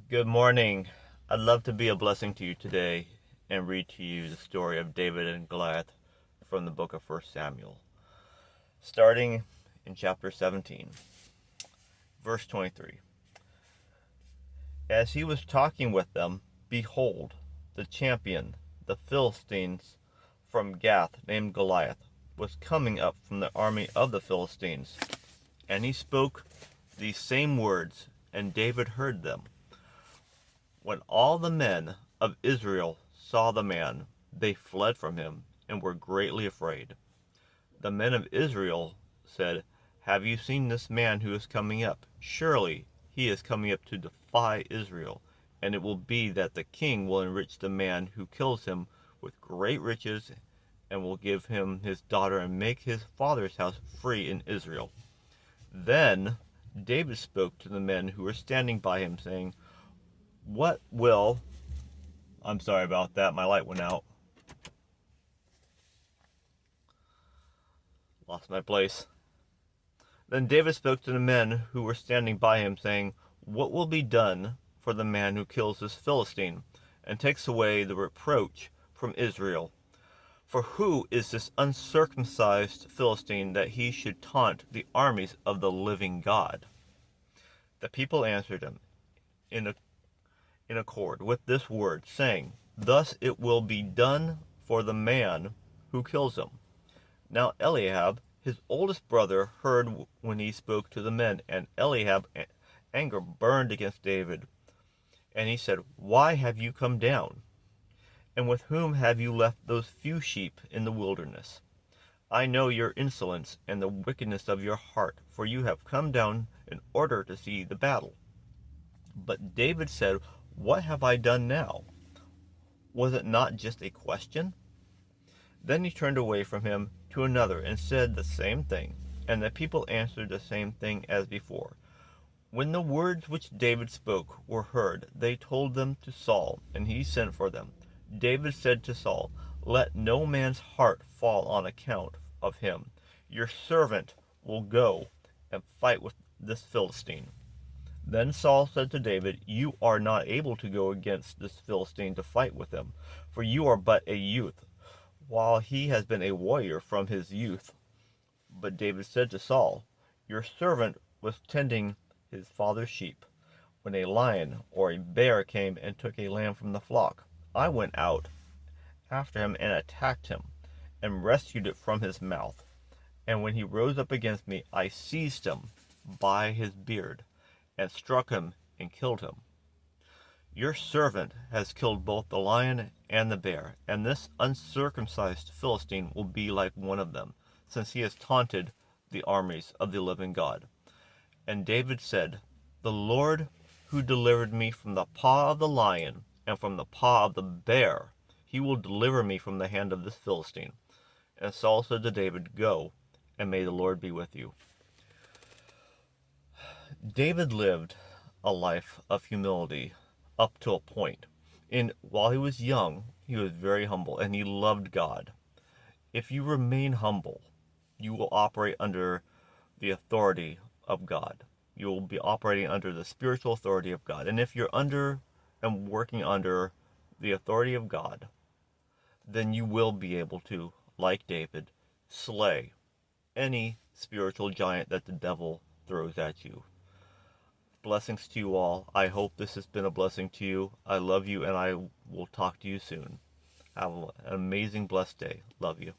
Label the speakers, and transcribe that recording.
Speaker 1: Good morning. I'd love to be a blessing to you today and read to you the story of David and Goliath from the book of 1 Samuel, starting in chapter 17, verse 23. As he was talking with them, behold, the champion, the Philistines from Gath, named Goliath, was coming up from the army of the Philistines. And he spoke these same words, and David heard them. When all the men of Israel saw the man, they fled from him and were greatly afraid. The men of Israel said, "Have you seen this man who is coming up? Surely he is coming up to defy Israel, and it will be that the king will enrich the man who kills him with great riches, and will give him his daughter and make his father's house free in Israel." Then David spoke to the men who were standing by him, saying, I'm sorry about that, my light went out. Lost my place. Then David spoke to the men who were standing by him, saying, "What will be done for the man who kills this Philistine, and takes away the reproach from Israel? For who is this uncircumcised Philistine that he should taunt the armies of the living God?" The people answered him in accord with this word, saying, "Thus it will be done for the man who kills him." Now Eliab, his oldest brother, heard when he spoke to the men, and Eliab's anger burned against David. And he said, "Why have you come down? And with whom have you left those few sheep in the wilderness? I know your insolence and the wickedness of your heart, for you have come down in order to see the battle." But David said, "What have I done now? Was it not just a question?" Then he turned away from him to another and said the same thing, and the people answered the same thing as before. When the words which David spoke were heard, they told them to Saul, and he sent for them. David said to Saul, "Let no man's heart fall on account of him. Your servant will go and fight with this Philistine." Then Saul said to David, "You are not able to go against this Philistine to fight with him, for you are but a youth, while he has been a warrior from his youth." But David said to Saul, "Your servant was tending his father's sheep, when a lion or a bear came and took a lamb from the flock. I went out after him and attacked him, and rescued it from his mouth. And when he rose up against me, I seized him by his beard, and struck him and killed him. Your servant has killed both the lion and the bear, and this uncircumcised Philistine will be like one of them, since he has taunted the armies of the living God." And David said, "The Lord who delivered me from the paw of the lion and from the paw of the bear, he will deliver me from the hand of this Philistine." And Saul said to David, "Go, and may the Lord be with you." David lived a life of humility up to a point. While he was young, he was very humble, and he loved God. If you remain humble, you will operate under the authority of God. You will be operating under the spiritual authority of God. And if you're under and working under the authority of God, then you will be able to, like David, slay any spiritual giant that the devil throws at you. Blessings to you all. I hope this has been a blessing to you. I love you, and I will talk to you soon. Have an amazing, blessed day. Love you.